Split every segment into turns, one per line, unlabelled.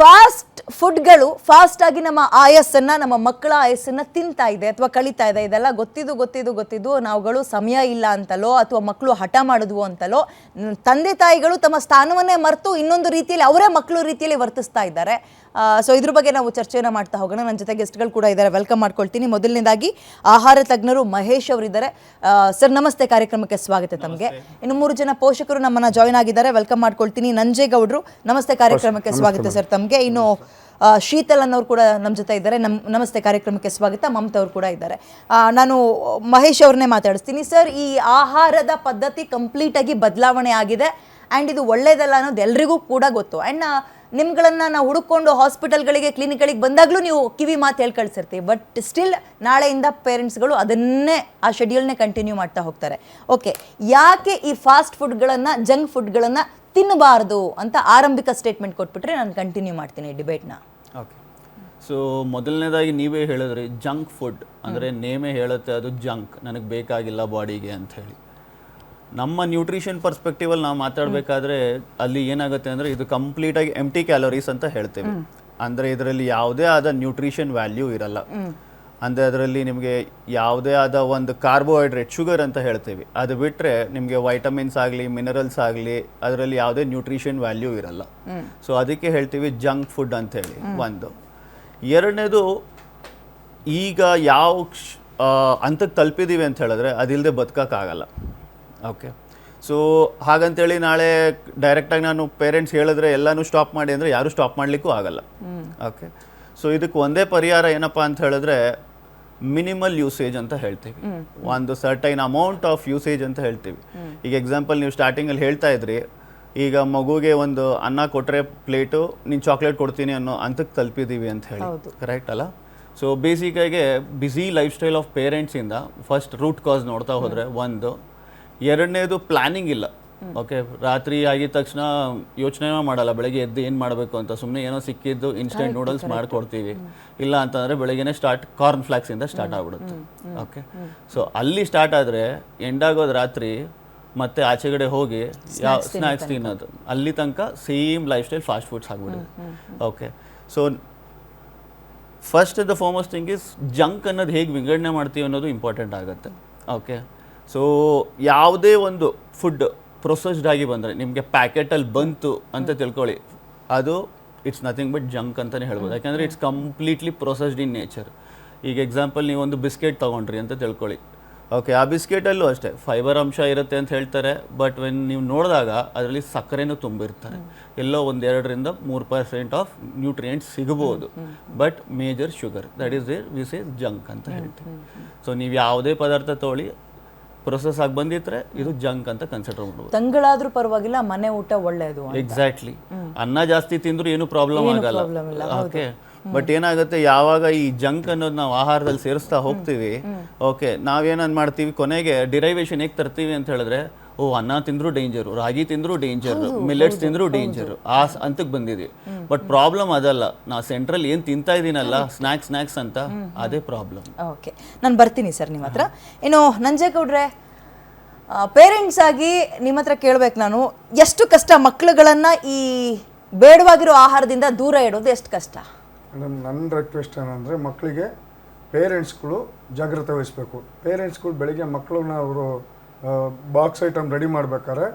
Fast ಫುಡ್ಗಳು fast ಆಗಿ ನಮ್ಮ ಆಯಸ್ಸನ್ನ ನಮ್ಮ ಮಕ್ಕಳ ಆಯಸ್ಸನ್ನ ತಿಂತಾ ಇದೆ ಅಥವಾ ಕಳೀತಾ ಇದೆ. ಇದೆಲ್ಲ ಗೊತ್ತಿದ್ದು ನಾವುಗಳು ಸಮಯ ಇಲ್ಲ ಅಂತಲೋ ಅಥವಾ ಮಕ್ಕಳು ಹಠ ಮಾಡಿದ್ವು ಅಂತಲೋ ತಂದೆ ತಾಯಿಗಳು ತಮ್ಮ ಸ್ಥಾನವನ್ನೇ ಮರೆತು ಇನ್ನೊಂದು ರೀತಿಯಲ್ಲಿ ಅವರೇ ಮಕ್ಕಳು ರೀತಿಯಲ್ಲಿ ವರ್ತಿಸ್ತಾ ಇದ್ದಾರೆ. ಸೊ ಇದ್ರ ಬಗ್ಗೆ ನಾವು ಚರ್ಚೆಯನ್ನು ಮಾಡ್ತಾ ಹೋಗೋಣ. ನನ್ನ ಜೊತೆ ಗೆಸ್ಟ್ಗಳು ಕೂಡ ಇದ್ದಾರೆ, ವೆಲ್ಕಮ್ ಮಾಡ್ಕೊಳ್ತೀನಿ. ಮೊದಲನೇದಾಗಿ ಆಹಾರ ತಜ್ಞರು ಮಹೇಶ್ ಅವರಿದ್ದಾರೆ. ಸರ್ ನಮಸ್ತೆ, ಕಾರ್ಯಕ್ರಮಕ್ಕೆ ಸ್ವಾಗತ ತಮಗೆ. ಇನ್ನು 3 ಜನ ಪೋಷಕರು ನಮ್ಮನ್ನ ಜಾಯ್ನ್ ಆಗಿದ್ದಾರೆ, ವೆಲ್ಕಮ್ ಮಾಡ್ಕೊಳ್ತೀನಿ. ನಂಜೇಗೌಡರು ನಮಸ್ತೆ, ಕಾರ್ಯಕ್ರಮಕ್ಕೆ ಸ್ವಾಗತ ಸರ್ ತಮಗೆ. ಇನ್ನು ಶೀತಲ್ ಅನ್ನೋರು ಕೂಡ ನಮ್ಮ ಜೊತೆ ಇದ್ದಾರೆ, ನಮಸ್ತೆ, ಕಾರ್ಯಕ್ರಮಕ್ಕೆ ಸ್ವಾಗತ. ಮಮತಾ ಅವರು ಕೂಡ ಇದ್ದಾರೆ. ನಾನು ಮಹೇಶ್ ಅವ್ರನ್ನೇ ಮಾತಾಡಿಸ್ತೀನಿ. ಸರ್, ಈ ಆಹಾರದ ಪದ್ಧತಿ ಕಂಪ್ಲೀಟಾಗಿ ಬದಲಾವಣೆ ಆಗಿದೆ ಆ್ಯಂಡ್ ಇದು ಒಳ್ಳೇದಲ್ಲ ಅನ್ನೋದು ಎಲ್ರಿಗೂ ಕೂಡ ಗೊತ್ತು. ಆ್ಯಂಡ್ ನಿಮ್ಗಳನ್ನು ನಾವು ಹುಡುಕೊಂಡು ಹಾಸ್ಪಿಟಲ್ಗಳಿಗೆ ಕ್ಲಿನಿಕ್ಗಳಿಗೆ ಬಂದಾಗಲೂ ನೀವು ಕಿವಿ ಮಾತು ಹೇಳಿ ಕಳಿಸಿರ್ತೀವಿ. ಬಟ್ ಸ್ಟಿಲ್ ನಾಳೆಯಿಂದ ಪೇರೆಂಟ್ಸ್ಗಳು ಅದನ್ನೇ ಆ ಶೆಡ್ಯೂಲ್ನೇ ಕಂಟಿನ್ಯೂ ಮಾಡ್ತಾ ಹೋಗ್ತಾರೆ. ಓಕೆ, ಯಾಕೆ ಈ ಫಾಸ್ಟ್ ಫುಡ್ಗಳನ್ನು ಜಂಕ್ ಫುಡ್ಗಳನ್ನು ತಿನ್ನಬಾರ್ದು ಅಂತ ಆರಂಭಿಕ ಸ್ಟೇಟ್ಮೆಂಟ್ ಕೊಟ್ಬಿಟ್ರೆ ನಾನು ಕಂಟಿನ್ಯೂ ಮಾಡ್ತೀನಿ ಡಿಬೇಟ್ನ.
ಓಕೆ, ಸೊ ಮೊದಲನೇದಾಗಿ ನೀವೇ ಹೇಳಿದ್ರಿ ಜಂಕ್ ಫುಡ್ ಅಂದರೆ ನೇಮೇ ಹೇಳುತ್ತೆ ಅದು ಜಂಕ್, ನನಗೆ ಬೇಕಾಗಿಲ್ಲ ಬಾಡಿಗೆ ಅಂತ ಹೇಳಿ. ನಮ್ಮ ನ್ಯೂಟ್ರಿಷನ್ ಪರ್ಸ್ಪೆಕ್ಟಿವಲ್ಲಿ ನಾವು ಮಾತಾಡಬೇಕಾದ್ರೆ ಅಲ್ಲಿ ಏನಾಗುತ್ತೆ ಅಂದರೆ ಇದು ಕಂಪ್ಲೀಟಾಗಿ ಎಂಟಿ ಕ್ಯಾಲೋರೀಸ್ ಅಂತ ಹೇಳ್ತೇವೆ. ಅಂದರೆ ಇದರಲ್ಲಿ ಯಾವುದೇ ಆದ ನ್ಯೂಟ್ರಿಷನ್ ವ್ಯಾಲ್ಯೂ ಇರಲ್ಲ. ಅಂದರೆ ಅದರಲ್ಲಿ ನಿಮಗೆ ಯಾವುದೇ ಆದ ಒಂದು ಕಾರ್ಬೋಹೈಡ್ರೇಟ್, ಶುಗರ್ ಅಂತ ಹೇಳ್ತೀವಿ, ಅದು ಬಿಟ್ಟರೆ ನಿಮಗೆ ವೈಟಮಿನ್ಸ್ ಆಗಲಿ ಮಿನರಲ್ಸ್ ಆಗಲಿ ಅದರಲ್ಲಿ ಯಾವುದೇ ನ್ಯೂಟ್ರಿಷನ್ ವ್ಯಾಲ್ಯೂ ಇರಲ್ಲ. ಸೊ ಅದಕ್ಕೆ ಹೇಳ್ತೀವಿ ಜಂಕ್ ಫುಡ್ ಅಂತ ಹೇಳಿ. ಒಂದು. ಎರಡನೇದು, ಈಗ ಯಾವ ಹಂತಕ್ಕೆ ತಲುಪಿದ್ದೀವಿ ಅಂತ ಹೇಳಿದ್ರೆ ಅದಿಲ್ಲದೆ ಬದುಕೋಕ್ಕಾಗಲ್ಲ. ಓಕೆ, ಸೊ ಹಾಗಂತೇಳಿ ನಾಳೆ ಡೈರೆಕ್ಟಾಗಿ ನಾನು ಪೇರೆಂಟ್ಸ್ ಹೇಳಿದ್ರೆ ಎಲ್ಲನೂ ಸ್ಟಾಪ್ ಮಾಡಿ ಅಂದರೆ ಯಾರೂ ಸ್ಟಾಪ್ ಮಾಡಲಿಕ್ಕೂ ಆಗಲ್ಲ. ಓಕೆ, ಸೊ ಇದಕ್ಕೆ ಒಂದೇ ಪರಿಹಾರ ಏನಪ್ಪ ಅಂತ ಹೇಳಿದ್ರೆ ಮಿನಿಮಲ್ ಯೂಸೇಜ್ ಅಂತ ಹೇಳ್ತೀವಿ. ಒಂದು ಸರ್ಟೈನ್ ಅಮೌಂಟ್ ಆಫ್ ಯೂಸೇಜ್ ಅಂತ ಹೇಳ್ತೀವಿ. ಈಗ ಎಕ್ಸಾಂಪಲ್ ನೀವು ಸ್ಟಾರ್ಟಿಂಗಲ್ಲಿ ಹೇಳ್ತಾ ಇದ್ರಿ, ಈಗ ಮಗುಗೆ ಒಂದು ಅನ್ನ ಕೊಟ್ಟರೆ ಪ್ಲೇಟು ನೀನು ಚಾಕ್ಲೇಟ್ ಕೊಡ್ತೀನಿ ಅನ್ನೋ ಹಂತಕ್ಕೆ ತಲುಪಿದ್ದೀವಿ ಅಂತ ಹೇಳಿ, ಕರೆಕ್ಟ್ ಅಲ್ಲ? ಸೊ ಬೇಸಿಕಾಗಿ ಬ್ಯುಸಿ ಲೈಫ್ ಸ್ಟೈಲ್ ಆಫ್ ಪೇರೆಂಟ್ಸಿಂದ ಫಸ್ಟ್ ರೂಟ್ ಕಾಸ್ ನೋಡ್ತಾ ಹೋದರೆ ಒಂದು. ಎರಡನೇದು ಪ್ಲ್ಯಾನಿಂಗ್ ಇಲ್ಲ. ಓಕೆ, ರಾತ್ರಿ ಆಗಿದ ತಕ್ಷಣ ಯೋಚನೆ ಮಾಡಲ್ಲ ಬೆಳಗ್ಗೆ ಎದ್ದು ಏನು ಮಾಡಬೇಕು ಅಂತ, ಸುಮ್ಮನೆ ಏನೋ ಸಿಕ್ಕಿದ್ದು ಇನ್ಸ್ಟೆಂಟ್ ನೂಡಲ್ಸ್ ಮಾಡಿಕೊಡ್ತೀವಿ. ಇಲ್ಲ ಅಂತಂದರೆ ಬೆಳಗ್ಗೆನೇ ಕಾರ್ನ್ ಫ್ಲಾಕ್ಸಿಂದ ಸ್ಟಾರ್ಟ್ ಆಗ್ಬಿಡುತ್ತೆ. ಓಕೆ, ಸೊ ಅಲ್ಲಿ ಸ್ಟಾರ್ಟ್ ಆದರೆ ಎಂಡಾಗೋದು ರಾತ್ರಿ, ಮತ್ತೆ ಆಚೆಗಡೆ ಹೋಗಿ ಯಾವ ಸ್ನ್ಯಾಕ್ಸ್ ತಿನ್ನೋದು, ಅಲ್ಲಿ ತನಕ same lifestyle fast foods ಆಗ್ಬಿಡುತ್ತೆ. Okay, so first the foremost thing is junk ಅನ್ನೋದು ಹೇಗೆ ವಿಂಗಡಣೆ ಮಾಡ್ತೀವಿ ಅನ್ನೋದು ಇಂಪಾರ್ಟೆಂಟ್ ಆಗುತ್ತೆ. ಓಕೆ, ಸೊ ಯಾವುದೇ ಒಂದು ಫುಡ್ ಪ್ರೊಸೆಸ್ಡ್ ಆಗಿ ಬಂದರೆ ನಿಮಗೆ ಪ್ಯಾಕೆಟಲ್ಲಿ ಬಂತು ಅಂತ ತಿಳ್ಕೊಳ್ಳಿ, ಅದು ಇಟ್ಸ್ ನಥಿಂಗ್ ಬಟ್ ಜಂಕ್ ಅಂತಲೇ ಹೇಳ್ಬೋದು. ಯಾಕಂದರೆ it's completely processed in nature. ಈಗ ಎಕ್ಸಾಂಪಲ್ ನೀವು ಒಂದು ಬಿಸ್ಕೆಟ್ ತೊಗೊಂಡ್ರಿ ಅಂತ ತಿಳ್ಕೊಳ್ಳಿ. ಓಕೆ, ಆ ಬಿಸ್ಕೆಟಲ್ಲೂ ಅಷ್ಟೇ ಫೈಬರ್ ಅಂಶ ಇರುತ್ತೆ ಅಂತ ಹೇಳ್ತಾರೆ, ಬಟ್ ವೆನ್ ನೀವು ನೋಡಿದಾಗ ಅದರಲ್ಲಿ ಸಕ್ಕರೆನೂ ತುಂಬಿರ್ತಾರೆ. ಎಲ್ಲೋ 1-2% ಆಫ್ ನ್ಯೂಟ್ರಿಯೆಂಟ್ಸ್ ಸಿಗಬಹುದು, but major sugar, that is we say junk ಅಂತ ಹೇಳ್ತೀವಿ. ಸೊ ನೀವು ಯಾವುದೇ ಪದಾರ್ಥ ತೊಗೊಳ್ಳಿ ಪ್ರೊಸೆಸ್ ಆಗಿ ಬಂದಿದ್ರೆ ಇದು ಜಂಕ್ ಅಂತ ಕನ್ಸಿಡರ್ ಮಾಡ್ಬೋದು.
ತಂಗಳಾದ್ರೂ ಪರವಾಗಿಲ್ಲ, ಮನೆ ಊಟ ಒಳ್ಳೆಯದು.
ಎಕ್ಸಾಕ್ಟ್ಲಿ, ಅನ್ನ ಜಾಸ್ತಿ ತಿಂದ್ರು ಏನು ಪ್ರಾಬ್ಲಮ್ ಆಗಲ್ಲ. ಓಕೆ, ಬಟ್ ಏನಾಗುತ್ತೆ, ಯಾವಾಗ ಈ ಜಂಕ್ ಅನ್ನೋದು ನಾವು ಆಹಾರದಲ್ಲಿ ಸೇರಿಸ್ತಾ ಹೋಗ್ತೀವಿ, ಓಕೆ, ನಾವೇನನ್ ಮಾಡ್ತೀವಿ, ಕೊನೆಗೆ ಡಿರೈವೇಶನ್ ಹೇಗೆ ತರ್ತೀವಿ ಅಂತ ಹೇಳಿದ್ರೆ, ಓ ಅನ್ನ ತಿಂದ್ರು ಡೇಂಜರು, ರಾಗಿ ತಿಂದ್ರು ಡೇಂಜರು, ಮಿಲೆಟ್ಸ್ ತಿಂದ್ರು ಡೇಂಜರು, ಆ ಹಂತಕ್ಕೆ ಬಂದಿದ್ವಿ. ಬಟ್ ಪ್ರಾಬ್ಲಮ್ ಅದಲ್ಲ, ನಾವು ಸೆಂಟ್ರಲ್ ಏನು ತಿಂತಾ ಇದ್ದೀನಲ್ಲ ಸ್ನ್ಯಾಕ್ಸ್ ಅಂತ, ಅದೇ ಪ್ರಾಬ್ಲಮ್.
ಓಕೆ, ನಾನು ಬರ್ತೀನಿ ಸರ್ ನಿಮ್ಮ ಹತ್ರ. ಇನ್ನು ನಂಜೇಗೌಡ್ರೆ, ಪೇರೆಂಟ್ಸ್ ಆಗಿ ನಿಮ್ಮ ಹತ್ರ ಕೇಳ್ಬೇಕು ನಾನು, ಎಷ್ಟು ಕಷ್ಟ ಮಕ್ಕಳುಗಳನ್ನು ಈ ಬೇಡವಾಗಿರೋ ಆಹಾರದಿಂದ ದೂರ ಇಡೋದು, ಎಷ್ಟು ಕಷ್ಟ?
ನನ್ನ ರಿಕ್ವೆಸ್ಟ್ ಏನಂದರೆ, ಮಕ್ಕಳಿಗೆ ಪೇರೆಂಟ್ಸ್ಗಳು ಜಾಗ್ರತೆ ವಹಿಸಬೇಕು. ಪೇರೆಂಟ್ಸ್ಗಳು ಬೆಳಿಗ್ಗೆ ಮಕ್ಕಳನ್ನ ಅವರು ಬಾಕ್ಸ್ ಐಟಮ್ ರೆಡಿ ಮಾಡ್ಬೇಕಾದ್ರೆ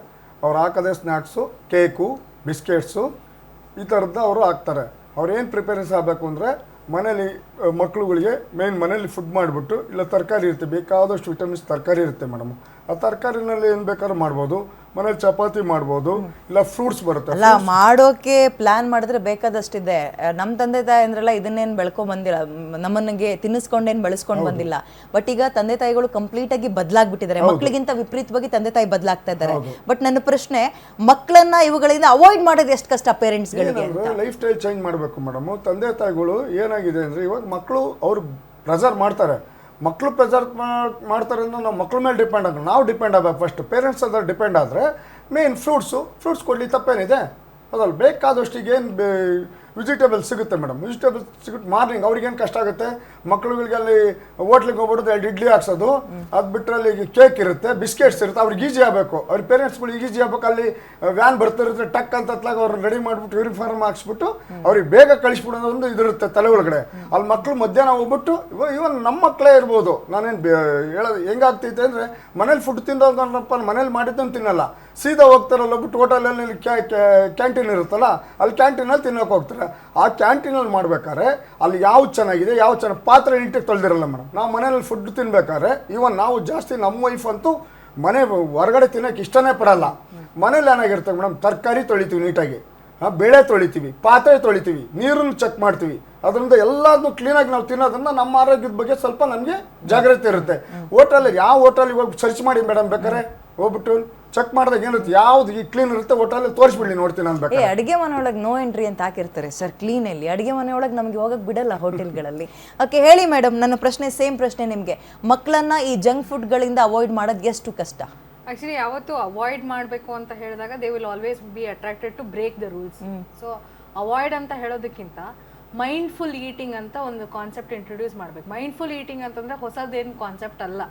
ಅವ್ರು ಹಾಕೋದೇ ಸ್ನ್ಯಾಕ್ಸು, ಕೇಕು, ಬಿಸ್ಕೆಟ್ಸು ಈ ಥರದ್ದು ಅವರು ಹಾಕ್ತಾರೆ. ಅವ್ರು ಏನು ಪ್ರಿಪೇರೆನ್ಸ್ ಆಗಬೇಕು ಅಂದರೆ ಮನೇಲಿ ಮಕ್ಕಳುಗಳಿಗೆ ಮೇನ್ ಮನೇಲಿ ಫುಡ್ ಮಾಡಿಬಿಟ್ಟು, ಇಲ್ಲ ತರಕಾರಿ ಇರುತ್ತೆ, ಬೇಕಾದಷ್ಟು ವಿಟಮಿನ್ಸ್ ತರಕಾರಿ ಇರುತ್ತೆ ಮೇಡಮ್, ಆ ತರಕಾರಿನಲ್ಲಿ ಏನು ಬೇಕಾದ್ರೂ ಮಾಡ್ಬೋದು. ಮನೇಲಿ ಚಪಾತಿ ಮಾಡ್ಬೋದು, ಇಲ್ಲ ಫ್ರೂಟ್ಸ್ ಬರುತ್ತೆ.
ಅಲ್ಲ, ಮಾಡೋಕೆ ಪ್ಲಾನ್ ಮಾಡಿದ್ರೆ ಬೇಕಾದಷ್ಟಿದೆ. ನಮ್ಮ ತಂದೆ ತಾಯಿ ಅಂದ್ರಲ್ಲ ಇದನ್ನೇನು ಬೆಳ್ಕೊಂಡ್ ಬಂದಿಲ್ಲ, ನಮ್ಮನಿಗೆ ತಿನ್ನಿಸ್ಕೊಂಡೇನು ಬೆಳೆಸ್ಕೊಂಡು ಬಂದಿಲ್ಲ. ಬಟ್ ಈಗ ತಂದೆ ತಾಯಿಗಳು ಕಂಪ್ಲೀಟ್ ಆಗಿ ಬದಲಾಗ್ಬಿಟ್ಟಿದ್ದಾರೆ, ಮಕ್ಕಳಿಗಿಂತ ವಿಪರೀತವಾಗಿ ತಂದೆ ತಾಯಿ ಬದಲಾಗ್ತಾ ಇದ್ದಾರೆ. ಬಟ್ ನನ್ನ ಪ್ರಶ್ನೆ, ಮಕ್ಕಳನ್ನ ಇವುಗಳಿಂದ ಅವಾಯ್ಡ್ ಮಾಡೋದು ಎಷ್ಟು ಕಷ್ಟ ಪೇರೆಂಟ್ಸ್ಗಳಿಗೆ?
ಲೈಫ್ ಸ್ಟೈಲ್ ಚೇಂಜ್ ಮಾಡಬೇಕು ಮೇಡಮ್. ತಂದೆ ತಾಯಿಗಳು ಏನಾಗಿದೆ ಅಂದರೆ, ಇವಾಗ ಮಕ್ಕಳು ಅವ್ರು ಪ್ರೆಸರ್ ಮಾಡ್ತಾರೆ, ಮಕ್ಕಳು ಪ್ರೆಸರ್ ಮಾಡ್ತಾರೆ ಅಂದ್ರೆ ನಾವು ಮಕ್ಕಳ ಮೇಲೆ ಡಿಪೆಂಡ್ ಆಗ, ನಾವು ಡಿಪೆಂಡ್ ಆಗಬೇಕು. ಫಸ್ಟ್ ಪೇರೆಂಟ್ಸ್ ಅದ್ರ ಡಿಪೆಂಡ್ ಆದರೆ ಮೇನ್ ಫ್ರೂಟ್ಸ್ ಕೊಡಲಿ, ತಪ್ಪೇನಿದೆ? ಅದರಲ್ಲಿ ಬೇಕಾದಷ್ಟು ಈಗೇನು ವೆಜಿಟೇಬಲ್ಸ್ ಸಿಗುತ್ತೆ ಮೇಡಮ್. ವೆಜಿಟೇಬಲ್ಸ್ ಸಿಗುತ್ತೆ ಮಾರ್ನಿಂಗ್. ಅವ್ರಿಗೇನು ಕಷ್ಟ ಆಗುತ್ತೆ, ಮಕ್ಳುಗಳಿಗೆ ಅಲ್ಲಿ ಹೋಟ್ಲಿಗೆ ಹೋಗ್ಬಿಡೋದು 2 ಇಡ್ಲಿ ಹಾಕ್ಸೋದು, ಅದು ಬಿಟ್ಟರೆ ಅಲ್ಲಿ ಕೇಕ್ ಇರುತ್ತೆ, ಬಿಸ್ಕೆಟ್ಸ್ ಇರುತ್ತೆ. ಅವ್ರಿಗೆ ಈಜಿ ಆಗಬೇಕು, ಅವ್ರ ಪೇರೆಂಟ್ಸ್ಗಳು ಈಜಿ ಆಗ್ಬೇಕು. ಅಲ್ಲಿ ವ್ಯಾನ್ ಬರ್ತಿರುತ್ತೆ, ಟಕ್ ಅಂತ ಹತ್ಲಾಗ ಅವ್ರನ್ನ ರೆಡಿ ಮಾಡಿಬಿಟ್ಟು ಯೂನಿಫಾರ್ಮ್ ಹಾಕ್ಸ್ಬಿಟ್ಟು ಅವ್ರಿಗೆ ಬೇಗ ಕಳಿಸ್ಬಿಡೋದೊಂದು ಇದಿರುತ್ತೆ ತಲೆ ಒಳಗಡೆ. ಅಲ್ಲಿ ಮಕ್ಕಳು ಮಧ್ಯಾಹ್ನ ಹೋಗ್ಬಿಟ್ಟು ಇವನ್ ನಮ್ಮ ಮಕ್ಕಳೇ ಇರ್ಬೋದು, ನಾನೇನು ಹೇಳೋದು ಹೆಂಗಾಗ್ತೈತೆ ಅಂದರೆ, ಮನೇಲಿ ಫುಡ್ ತಿಂದೋಗಪ್ಪ ಮನೇಲಿ ಮಾಡಿದ್ದನ್ನು ತಿನ್ನಲ್ಲ, ಸೀದಾ ಹೋಗ್ತಾರಲ್ಲ ಹೋಗ್ಬಿಟ್ಟು ಹೋಟೆಲಲ್ಲಿ ಕ್ಯಾಂಟೀನ್ ಇರುತ್ತಲ್ಲ, ಅಲ್ಲಿ ಕ್ಯಾಂಟೀನಲ್ಲಿ ತಿನ್ನೋಕೆ ಹೋಗ್ತಾರೆ. ಆ ಕ್ಯಾಂಟೀನಲ್ಲಿ ಮಾಡ್ಬೇಕಾದ್ರೆ ಅಲ್ಲಿ ಯಾವ್ದು ಚೆನ್ನಾಗಿದೆ, ಯಾವ್ದು ಚೆನ್ನಾಗಿ ಪಾತ್ರೆ ನೀಟಾಗಿ ತೊಳೆದಿರಲ್ಲ ಮೇಡಮ್. ನಾವು ಮನೇಲಿ ಫುಡ್ ತಿನ್ಬೇಕಾದ್ರೆ ಇವನ್ ನಾವು ಜಾಸ್ತಿ ನಮ್ಮ ವೈಫ್ ಅಂತೂ ಮನೆ ಹೊರಗಡೆ ತಿನ್ನೋಕೆ ಇಷ್ಟನೇ ಪಡಲ್ಲ. ಮನೇಲಿ ಏನಾಗಿರ್ತವೆ ಮೇಡಮ್, ತರಕಾರಿ ತೊಳಿತೀವಿ ನೀಟಾಗಿ, ಬೇಳೆ ತೊಳಿತೀವಿ, ಪಾತ್ರೆ ತೊಳಿತೀವಿ, ನೀರನ್ನು ಚೆಕ್ ಮಾಡ್ತೀವಿ. ಅದರಿಂದ ಎಲ್ಲದನ್ನು ಕ್ಲೀನಾಗಿ ನಾವು ತಿನ್ನೋದ್ರಿಂದ ನಮ್ಮ ಆರೋಗ್ಯದ ಬಗ್ಗೆ ಸ್ವಲ್ಪ ನಮಗೆ ಜಾಗ್ರತೆ ಇರುತ್ತೆ. ಹೋಟೆಲಿಗೆ ಯಾವ ಹೋಟೆಲಿಗೆ ಹೋಗಿ ಸರ್ಚ್ ಮಾಡಿ ಮೇಡಮ್, ಬೇಕಾದ್ರೆ ಹೋಗ್ಬಿಟ್ಟು ಚೆಕ್ ಮಾಡಿದಾಗ ಏನಿರುತ್ತೆ, ಯಾವ್ದು ಈ ಕ್ಲೀನ್ ಇರುತ್ತೆ ಹೋಟೆಲ್ ತೋರಿಸ್ಬಿಡಿ ನೋಡ್ತೀನಿ ಅನ್ಬೇಕು.
ಅಡುಗೆ ಮನೆ ಒಳಗೆ ನೋ ಎಂಟ್ರಿ ಅಂತ ಹಾಕಿರ್ತಾರೆ ಸರ್ ಕ್ಲೀನಲ್ಲಿ. ಅಡುಗೆ ಮನೆ ಒಳಗೆ ನಮಗೆ ಹೋಗಕ್ಕೆ ಬಿಡಲ್ಲ ಹೋಟೆಲ್ಗಳಲ್ಲಿ. ಓಕೆ, ಹೇಳಿ ಮೇಡಮ್, ನನ್ನ ಪ್ರಶ್ನೆ ಸೇಮ್ ಪ್ರಶ್ನೆ ನಿಮಗೆ. ಮಕ್ಕಳನ್ನ ಈ ಜಂಕ್ ಫುಡ್ಗಳಿಂದ ಅವಾಯ್ಡ್ ಮಾಡೋದು ಎಷ್ಟು ಕಷ್ಟ?
ಆಕ್ಚುಲಿ ಯಾವತ್ತು ಅವಾಯ್ಡ್ ಮಾಡಬೇಕು ಅಂತ ಹೇಳಿದಾಗ they will always be attracted to break the rules. So avoid ಅಂತ ಹೇಳೋದಕ್ಕಿಂತ ಮೈಂಡ್ಫುಲ್ ಈಟಿಂಗ್ ಅಂತ ಒಂದು ಕಾನ್ಸೆಪ್ಟ್ ಇಂಟ್ರೊಡ್ಯೂಸ್ ಮಾಡಬೇಕು. ಮೈಂಡ್ಫುಲ್ ಈಟಿಂಗ್ ಅಂತಂದರೆ ಹೊಸದೇನು ಕಾನ್ಸೆಪ್ಟ್ ಅಲ್ಲ.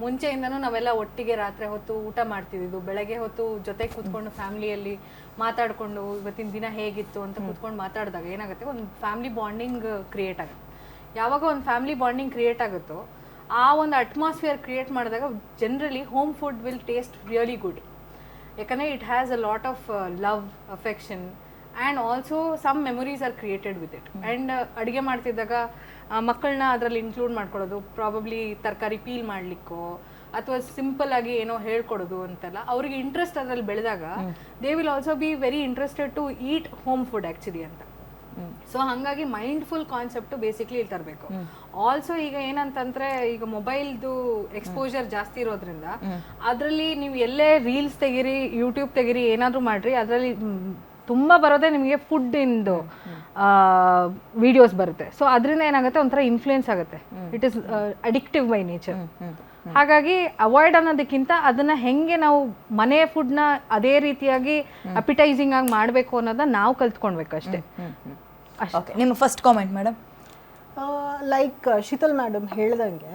ಮುಂಚೆಯಿಂದನೂ ನಾವೆಲ್ಲ ಒಟ್ಟಿಗೆ ರಾತ್ರಿ ಹೊತ್ತು ಊಟ ಮಾಡ್ತಿದ್ದಿದ್ದು, ಬೆಳಗ್ಗೆ ಹೊತ್ತು ಜೊತೆಗೆ ಕೂತ್ಕೊಂಡು ಫ್ಯಾಮಿಲಿಯಲ್ಲಿ ಮಾತಾಡಿಕೊಂಡು ಇವತ್ತಿನ ದಿನ ಹೇಗಿತ್ತು ಅಂತ ಕೂತ್ಕೊಂಡು ಮಾತಾಡಿದಾಗ ಏನಾಗುತ್ತೆ, ಒಂದು ಫ್ಯಾಮಿಲಿ ಬಾಂಡಿಂಗ್ ಕ್ರಿಯೇಟ್ ಆಗುತ್ತೆ. ಯಾವಾಗ ಒಂದು ಫ್ಯಾಮಿಲಿ ಬಾಂಡಿಂಗ್ ಕ್ರಿಯೇಟ್ ಆಗುತ್ತೋ ಆ ಒಂದು ಅಟ್ಮಾಸ್ಫಿಯರ್ ಕ್ರಿಯೇಟ್ ಮಾಡಿದಾಗ generally home food will taste really good. ಯಾಕಂದರೆ it has a lot of love, affection and also some memories are created with it. And ಅಡುಗೆ ಮಾಡ್ತಿದ್ದಾಗ ಮಕ್ಕಳನ್ನ ಅದರಲ್ಲಿ ಇನ್ಕ್ಲೂಡ್ ಮಾಡ್ಕೊಳ್ಳೋದು, ಪ್ರಾಬಬ್ಲಿ ತರಕಾರಿ ಪೀಲ್ ಮಾಡಲಿಕ್ಕೋ ಅಥವಾ ಸಿಂಪಲ್ ಆಗಿ ಏನೋ ಹೇಳ್ಕೊಡೋದು ಅಂತೆಲ್ಲ ಅವ್ರಿಗೆ ಇಂಟ್ರೆಸ್ಟ್ ಅದರಲ್ಲಿ ಬೆಳೆದಾಗ they will also be very interested to eat home food actually ಅಂತ. ಸೊ ಹಾಗಾಗಿ ಮೈಂಡ್ಫುಲ್ ಕಾನ್ಸೆಪ್ಟ್ ಬೇಸಿಕ್ಲಿ ಇಲ್ಲಿ ತರಬೇಕು. ಆಲ್ಸೋ ಈಗ ಏನಂತಂದ್ರೆ, ಈಗ ಮೊಬೈಲ್ದು ಎಕ್ಸ್ಪೋಜರ್ ಜಾಸ್ತಿ ಇರೋದ್ರಿಂದ ಅದರಲ್ಲಿ ನೀವು ಎಲ್ಲೇ ರೀಲ್ಸ್ ತೆಗೀರಿ, ಯೂಟ್ಯೂಬ್ ತೆಗೀರಿ, ಏನಾದರೂ ಮಾಡ್ರಿ, ಅದರಲ್ಲಿ ತುಂಬ ಬರೋದೇ ನಿಮಗೆ ಫುಡ್ ಇಂದು ವಿಡಿಯೋಸ್ ಬರುತ್ತೆ. ಸೊ ಅದರಿಂದ ಏನಾಗುತ್ತೆ, ಒಂಥರ ಇನ್ಫ್ಲೂಯೆನ್ಸ್ ಆಗುತ್ತೆ. It is addictive by nature. ಹಾಗಾಗಿ ಅವಾಯ್ಡ್ ಅನ್ನೋದಕ್ಕಿಂತ ಅದನ್ನ ಹೆಂಗೆ ನಾವು ಮನೆ ಫುಡ್ನ ಅದೇ ರೀತಿಯಾಗಿ ಅಪಿಟೈಸಿಂಗ್ ಆಗಿ ಮಾಡಬೇಕು ಅನ್ನೋದನ್ನ ನಾವು ಕಲ್ತ್ಕೊಳ್ಬೇಕು ಅಷ್ಟೇ.
ಓಕೆ, ನಿಮ್ಮ first comment madam.
Like Sheetal madam ಹೇಳ್ದಂಗೆ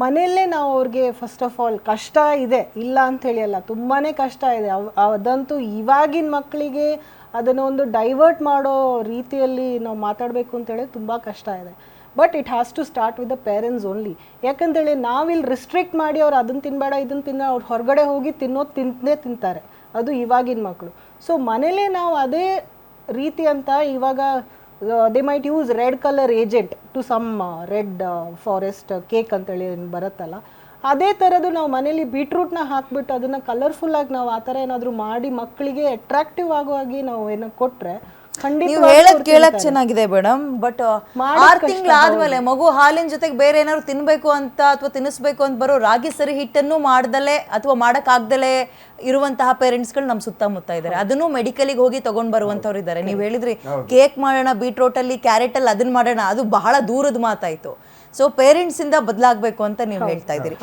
ಮನೆಯಲ್ಲೇ ನಾವು ಅವ್ರಿಗೆ ಫಸ್ಟ್ ಆಫ್ ಆಲ್ ಕಷ್ಟ ಇದೆ, ಇಲ್ಲ ಅಂಥೇಳಿ ಅಲ್ಲ, ತುಂಬಾ ಕಷ್ಟ ಇದೆ. ಅದಂತೂ ಇವಾಗಿನ ಮಕ್ಕಳಿಗೆ ಅದನ್ನು ಒಂದು ಡೈವರ್ಟ್ ಮಾಡೋ ರೀತಿಯಲ್ಲಿ ನಾವು ಮಾತಾಡಬೇಕು ಅಂತೇಳಿ ತುಂಬ ಕಷ್ಟ ಇದೆ. But it has to start with the parents only. ಯಾಕಂತೇಳಿ ನಾವಿಲ್ಲಿ ರಿಸ್ಟ್ರಿಕ್ಟ್ ಮಾಡಿ ಅವ್ರು ಅದನ್ನು ತಿನ್ನಬೇಡ ಇದನ್ನು ತಿನ್ನ, ಅವ್ರು ಹೊರಗಡೆ ಹೋಗಿ ತಿನ್ನೋದು ತಿಂತಾರೆ, ಅದು ಇವಾಗಿನ ಮಕ್ಕಳು. ಸೊ ಮನೇಲೇ ನಾವು ಅದೇ ರೀತಿ ಅಂತ ಇವಾಗ they might use red colour agent to some red forest cake ಅಂತೇಳಿ ಬರುತ್ತಲ್ಲ, ಅದೇ ಥರದ್ದು ನಾವು ಮನೇಲಿ ಬೀಟ್ರೂಟ್ನ ಹಾಕ್ಬಿಟ್ಟು ಅದನ್ನು ಕಲರ್ಫುಲ್ಲಾಗಿ ನಾವು ಆ ಥರ ಏನಾದರೂ ಮಾಡಿ ಮಕ್ಕಳಿಗೆ ಅಟ್ರಾಕ್ಟಿವ್ ಆಗೋ ಹಾಗೆ ನಾವು ಏನೋ ಕೊಟ್ಟರೆ
ನೀವು ಹೇಳೋದ್ ಕೇಳಕ್ ಚೆನ್ನಾಗಿದೆ ಮೇಡಮ್. ಬಟ್ 6 ತಿಂಗಳಾದ್ಮೇಲೆ ಮಗು ಹಾಲಿನ ಜೊತೆಗೆ ಬೇರೆ ಏನಾದ್ರು ತಿನ್ಬೇಕು ಅಂತ ಅಥವಾ ತಿನ್ನಿಸ್ಬೇಕು ಅಂತ ಬರೋ ರಾಗಿ ಸರಿ ಹಿಟ್ಟನ್ನು ಮಾಡ್ದಲೆ ಅಥವಾ ಮಾಡಕ್ ಆಗ್ದಲೆ ಇರುವಂತಹ ಪೇರೆಂಟ್ಸ್ಗಳು ನಮ್ಮ ಸುತ್ತಮುತ್ತ ಇದ್ದಾರೆ. ಅದನ್ನು ಮೆಡಿಕಲಿಗೆ ಹೋಗಿ ತಗೊಂಡ್ ಬರುವಂತವ್ರು ಇದ್ದಾರೆ. ನೀವು ಹೇಳಿದ್ರಿ ಕೇಕ್ ಮಾಡೋಣ, ಬೀಟ್ರೋಟ್ ಅಲ್ಲಿ, ಕ್ಯಾರೆಟ್ ಅಲ್ಲಿ ಅದನ್ನ ಮಾಡೋಣ, ಅದು ಬಹಳ ದೂರದ ಮಾತಾಯ್ತು. ಸೊ ಪೇರೆಂಟ್ಸ್ ಇಂದ ಬದಲಾಗಬೇಕು ಅಂತ ನೀವು ಹೇಳ್ತಾ ಇದ್ದೀರಿ.